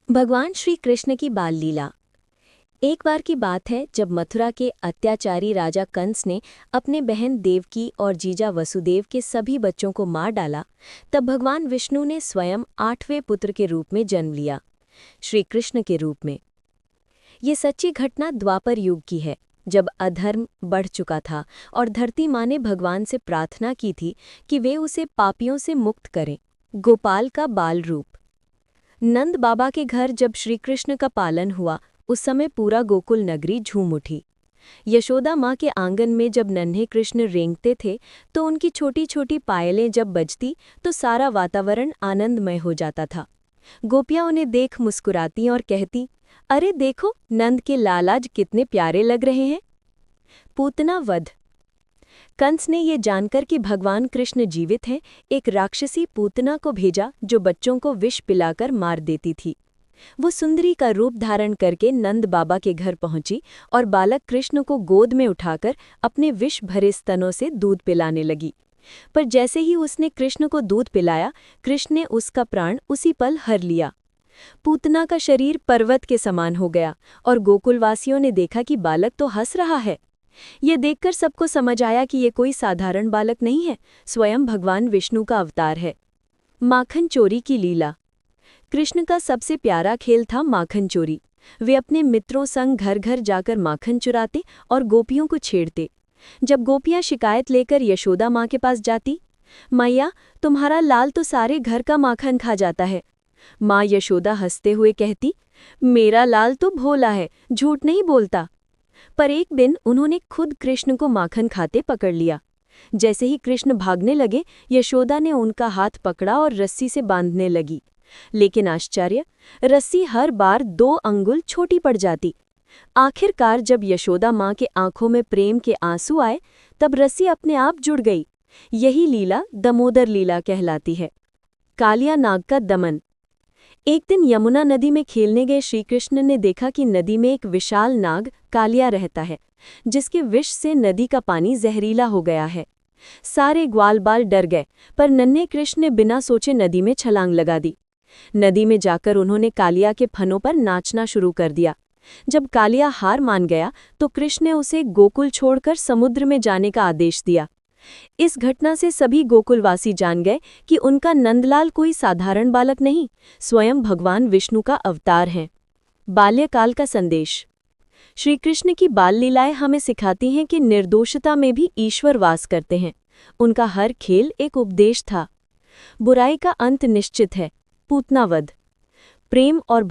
भगवान श्री कृष्ण की बाल लीला। एक बार की बात है जब मथुरा के अत्याचारी राजा कंस ने अपने बहन देवकी और जीजा वसुदेव के सभी बच्चों को मार डाला, तब भगवान विष्णु ने स्वयं 8वें पुत्र के रूप में जन्म लिया, श्री कृष्ण के रूप में। ये सच्ची घटना द्वापर युग की है, जब अधर्म बढ़ चुका था और धरती माँ ने भगवान से प्रार्थना की थी कि वे उसे पापियों से मुक्त करें। गोपाल का बाल रूप। नंद बाबा के घर जब श्री कृष्ण का पालन हुआ, उस समय पूरा गोकुल नगरी झूम उठी। यशोदा माँ के आंगन में जब नन्हे कृष्ण रेंगते थे तो उनकी छोटी छोटी पायलें जब बजती तो सारा वातावरण आनंदमय हो जाता था। गोपियाँ उन्हें देख मुस्कुराती और कहती, अरे देखो, नंद के लाल आज कितने प्यारे लग रहे हैं। पूतना वध। कंस ने ये जानकर कि भगवान कृष्ण जीवित हैं, एक राक्षसी पूतना को भेजा जो बच्चों को विष पिलाकर मार देती थी। वो सुंदरी का रूप धारण करके नंद बाबा के घर पहुंची और बालक कृष्ण को गोद में उठाकर अपने विष भरे स्तनों से दूध पिलाने लगी। पर जैसे ही उसने कृष्ण को दूध पिलाया, कृष्ण ने उसका प्राण उसी पल हर लिया। पूतना का शरीर पर्वत के समान हो गया और गोकुलवासियों ने देखा कि बालक तो हंस रहा है। ये देखकर सबको समझ आया कि ये कोई साधारण बालक नहीं है, स्वयं भगवान विष्णु का अवतार है। माखन चोरी की लीला। कृष्ण का सबसे प्यारा खेल था माखन चोरी। वे अपने मित्रों संग घर घर जाकर माखन चुराते और गोपियों को छेड़ते। जब गोपियां शिकायत लेकर यशोदा माँ के पास जाती, मैया, तुम्हारा लाल तो सारे घर का माखन खा जाता है। माँ यशोदा हंसते हुए कहती, मेरा लाल तो भोला है, झूठ नहीं बोलता। पर एक दिन उन्होंने खुद कृष्ण को माखन खाते पकड़ लिया। जैसे ही कृष्ण भागने लगे, यशोदा ने उनका हाथ पकड़ा और रस्सी से बांधने लगी। लेकिन आश्चर्य, रस्सी हर बार 2 अंगुल छोटी पड़ जाती। आखिरकार जब यशोदा माँ के आंखों में प्रेम के आंसू आए, तब रस्सी अपने आप जुड़ गई। यही लीला दामोदर लीला कहलाती है। कालिया नाग का दमन। एक दिन यमुना नदी में खेलने गए श्रीकृष्ण ने देखा कि नदी में एक विशाल नाग कालिया रहता है, जिसके विष से नदी का पानी जहरीला हो गया है। सारे ग्वाल बाल डर गए, पर नन्हे कृष्ण ने बिना सोचे नदी में छलांग लगा दी। नदी में जाकर उन्होंने कालिया के फनों पर नाचना शुरू कर दिया। जब कालिया हार मान गया तो कृष्ण ने उसे गोकुल छोड़कर समुद्र में जाने का आदेश दिया। इस घटना से सभी गोकुलवासी जान गए कि उनका नंदलाल कोई साधारण बालक नहीं, स्वयं भगवान विष्णु का अवतार हैं। बाल्यकाल का संदेश। श्री कृष्ण की बाल लीलाएं हमें सिखाती हैं कि निर्दोषता में भी ईश्वर वास करते हैं। उनका हर खेल एक उपदेश था। बुराई का अंत निश्चित है। पूतना वध। प्रेम और